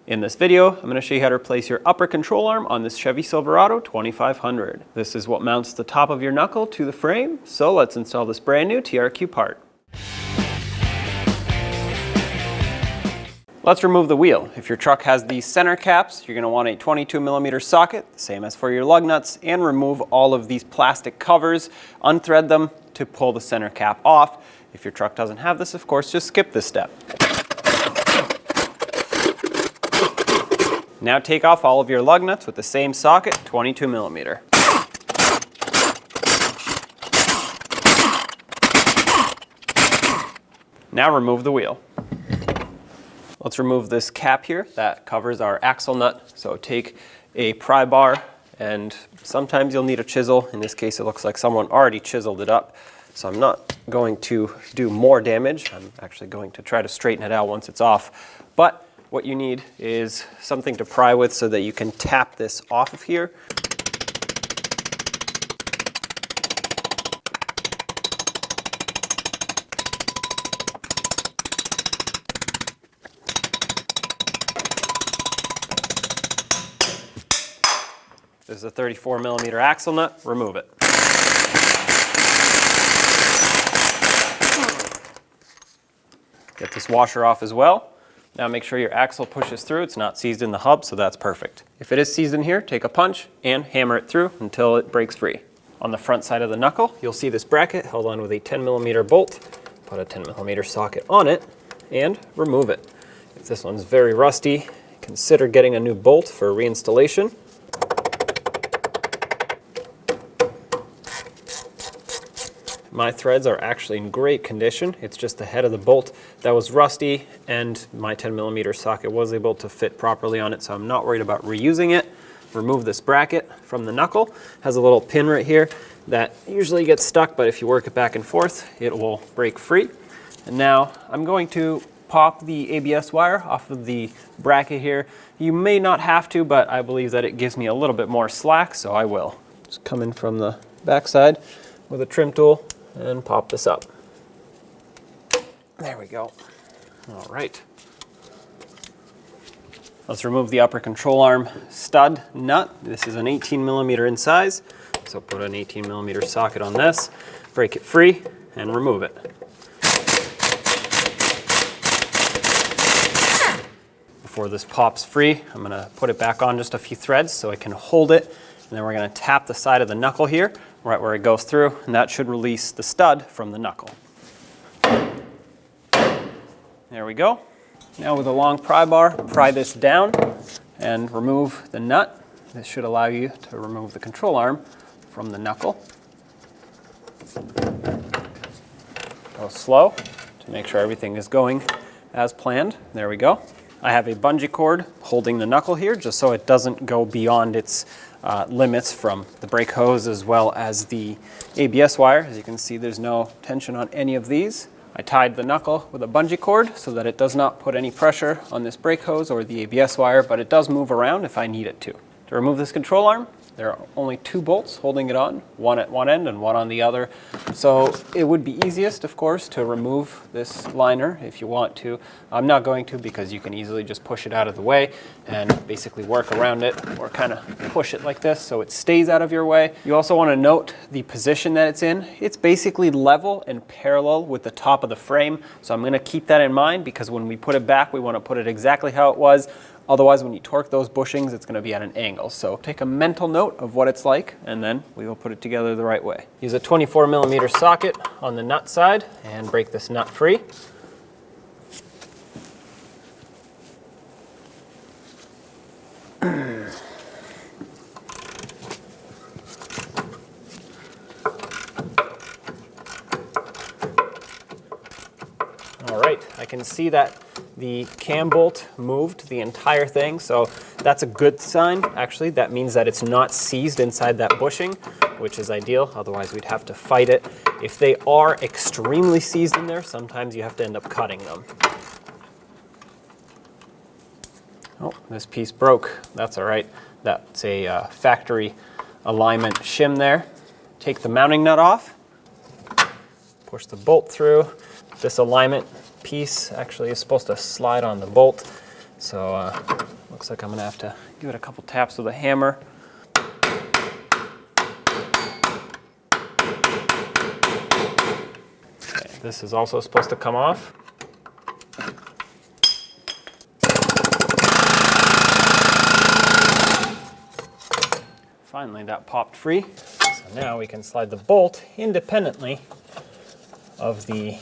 In this video, I'm going to show you how to replace your upper control arm on this Chevy Silverado 2500. This is what mounts the top of your knuckle to the frame, so let's install this brand new TRQ part. Let's remove the wheel. If your truck has these center caps, you're going to want a 22mm socket, same as for your lug nuts, and remove all of these plastic covers, unthread them to pull the center cap off. If your truck doesn't have this, of course, just skip this step. Now take off all of your lug nuts with the same socket, 22mm. Now remove the wheel. Let's remove this cap here that covers our axle nut. So take a pry bar, and sometimes you'll need a chisel. In this case, it looks like someone already chiseled it up. So I'm not going to do more damage. I'm actually going to try to straighten it out once it's off. But what you need is something to pry with so that you can tap this off of here. This is a 34mm axle nut. Remove it. Get this washer off as well. Now make sure your axle pushes through. It's not seized in the hub, so that's perfect. If it is seized in here, take a punch and hammer it through until it breaks free. On the front side of the knuckle, you'll see this bracket held on with a 10mm bolt. Put a 10mm socket on it and remove it. If this one's very rusty, consider getting a new bolt for reinstallation. My threads are actually in great condition. It's just the head of the bolt that was rusty, and my 10mm socket was able to fit properly on it, so I'm not worried about reusing it. Remove this bracket from the knuckle. It has a little pin right here that usually gets stuck, but if you work it back and forth, it will break free. And now I'm going to pop the ABS wire off of the bracket here. You may not have to, but I believe that it gives me a little bit more slack, so I will. Just come in from the backside with a trim tool and pop this up. There we go. All right. Let's remove the upper control arm stud nut. This is an 18mm in size, so put an 18mm socket on this, break it free, and remove it. Before this pops free, I'm going to put it back on just a few threads so I can hold it, and then we're going to tap the side of the knuckle here, right where it goes through, and that should release the stud from the knuckle. There we go. Now with a long pry bar, pry this down and remove the nut. This should allow you to remove the control arm from the knuckle. Go slow to make sure everything is going as planned. There we go. I have a bungee cord holding the knuckle here just so it doesn't go beyond its limits from the brake hose as well as the ABS wire. As you can see, there's no tension on any of these. I tied the knuckle with a bungee cord so that it does not put any pressure on this brake hose or the ABS wire, but it does move around if I need it to. To remove this control arm, there are only 2 bolts holding it on, one at one end and one on the other. So it would be easiest, of course, to remove this liner if you want to. I'm not going to, because you can easily just push it out of the way and basically work around it, or kind of push it like this so it stays out of your way. You also want to note the position that it's in. It's basically level and parallel with the top of the frame. So I'm going to keep that in mind, because when we put it back, we want to put it exactly how it was. Otherwise, when you torque those bushings, it's going to be at an angle. So take a mental note of what it's like, and then we will put it together the right way. Use a 24mm socket on the nut side and break this nut free. All right, I can see that the cam bolt moved the entire thing, so that's a good sign. Actually, that means that it's not seized inside that bushing, which is ideal. Otherwise, we'd have to fight it. If they are extremely seized in there, sometimes you have to end up cutting them. Oh, this piece broke. That's all right. That's a factory alignment shim there. Take the mounting nut off, push the bolt through. This alignment piece actually is supposed to slide on the bolt. So looks like I'm gonna have to give it a couple taps with a hammer. Okay, this is also supposed to come off. Finally, that popped free. So now we can slide the bolt independently of the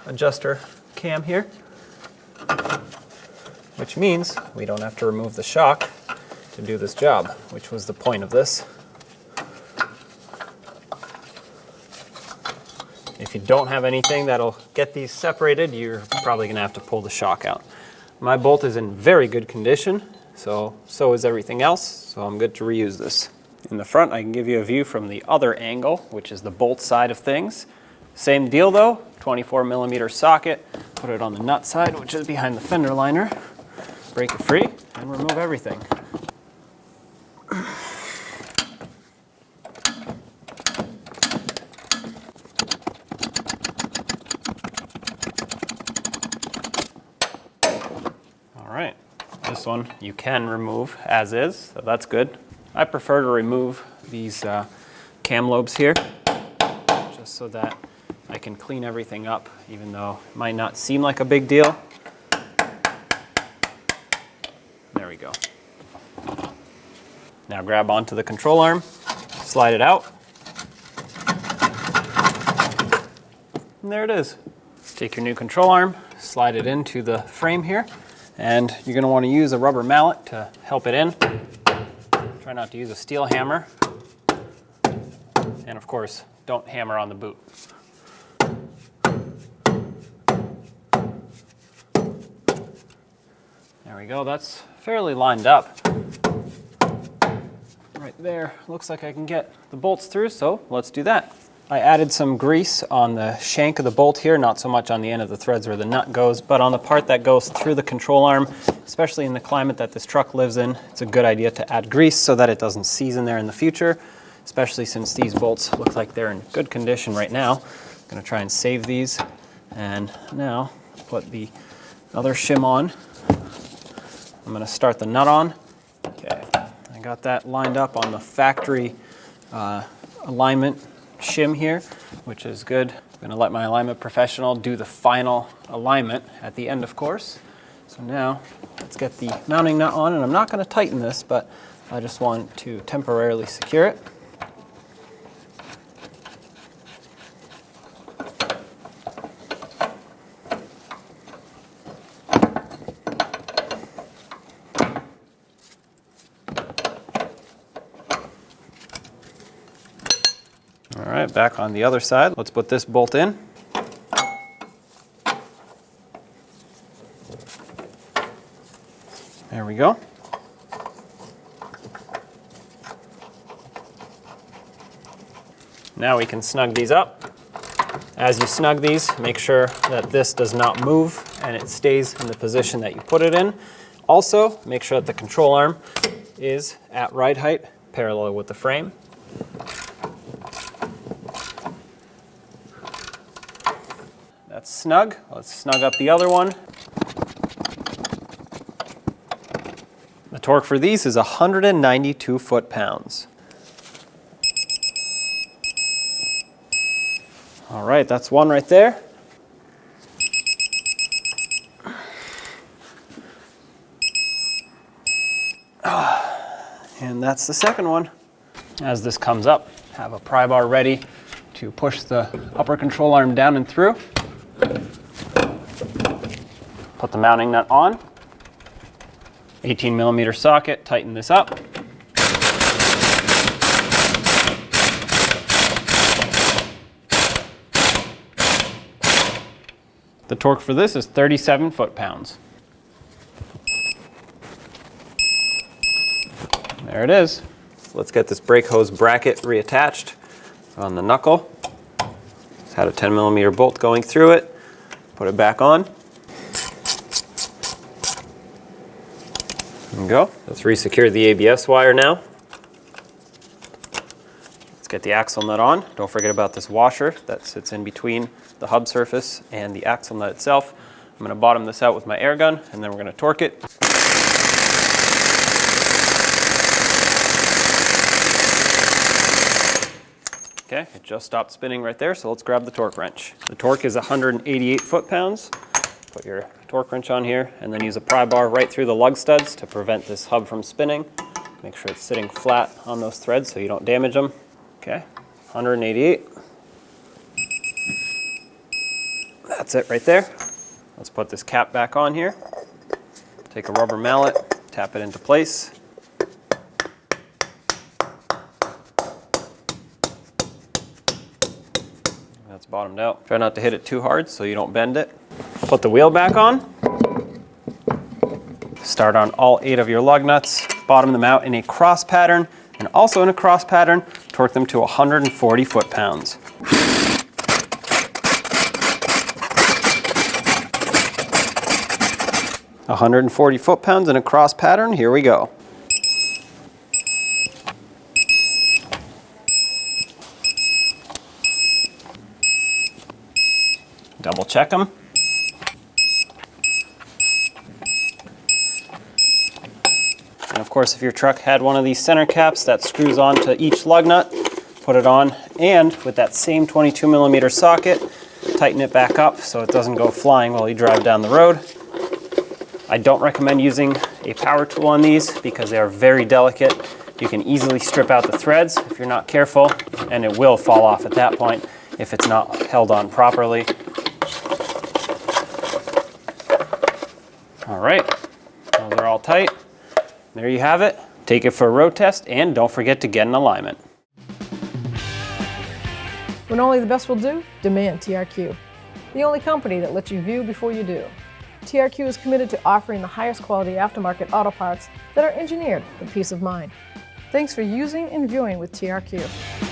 adjuster cam here, which means we don't have to remove the shock to do this job, which was the point of this. If you don't have anything that'll get these separated, you're probably gonna have to pull the shock out. My bolt is in very good condition, so is everything else, so I'm good to reuse this. In the front, I can give you a view from the other angle, which is the bolt side of things. Same deal though, 24mm socket, put it on the nut side, which is behind the fender liner, break it free, and remove everything. All right, this one you can remove as is, so that's good. I prefer to remove these cam lobes here, just so that I can clean everything up, even though it might not seem like a big deal. There we go. Now grab onto the control arm, slide it out, and there it is. Take your new control arm, slide it into the frame here, and you're going to want to use a rubber mallet to help it in. Try not to use a steel hammer, and of course, don't hammer on the boot. There we go, that's fairly lined up. Right there, looks like I can get the bolts through, so let's do that. I added some grease on the shank of the bolt here, not so much on the end of the threads where the nut goes, but on the part that goes through the control arm, especially in the climate that this truck lives in, it's a good idea to add grease so that it doesn't seize in there in the future, especially since these bolts look like they're in good condition right now. I'm gonna try and save these, and now put the other shim on. I'm gonna start the nut on. Okay, I got that lined up on the factory alignment shim here, which is good. I'm gonna let my alignment professional do the final alignment at the end, of course. So now let's get the mounting nut on, and I'm not gonna tighten this, but I just want to temporarily secure it. All right, back on the other side. Let's put this bolt in. There we go. Now we can snug these up. As you snug these, make sure that this does not move and it stays in the position that you put it in. Also, make sure that the control arm is at ride height, parallel with the frame. That's snug. Let's snug up the other one. The torque for these is 192 foot-pounds. All right, that's one right there. And that's the second one. As this comes up, have a pry bar ready to push the upper control arm down and through. Put the mounting nut on. 18mm socket, tighten this up. The torque for this is 37 foot-pounds. There it is. Let's get this brake hose bracket reattached on the knuckle. It's had a 10mm bolt going through it. Put it back on. There we go. Let's re-secure the ABS wire now. Let's get the axle nut on. Don't forget about this washer that sits in between the hub surface and the axle nut itself. I'm going to bottom this out with my air gun, and then we're going to torque it. Okay, it just stopped spinning right there, so let's grab the torque wrench. The torque is 188 foot-pounds. Put your torque wrench on here, and then use a pry bar right through the lug studs to prevent this hub from spinning. Make sure it's sitting flat on those threads so you don't damage them. Okay, 188. That's it right there. Let's put this cap back on here. Take a rubber mallet, tap it into place. That's bottomed out. Try not to hit it too hard so you don't bend it. Put the wheel back on. Start on all 8 of your lug nuts. Bottom them out in a cross pattern, and also in a cross pattern, torque them to 140 foot-pounds. A 140 foot-pounds in a cross pattern, here we go. Double check them. And of course, if your truck had one of these center caps that screws onto each lug nut, put it on, and with that same 22mm socket, tighten it back up so it doesn't go flying while you drive down the road. I don't recommend using a power tool on these because they are very delicate. You can easily strip out the threads if you're not careful, and it will fall off at that point if it's not held on properly. All right, those are all tight. There you have it. Take it for a road test, and don't forget to get an alignment. When only the best will do, demand TRQ. The only company that lets you view before you do. TRQ is committed to offering the highest quality aftermarket auto parts that are engineered for peace of mind. Thanks for using and viewing with TRQ.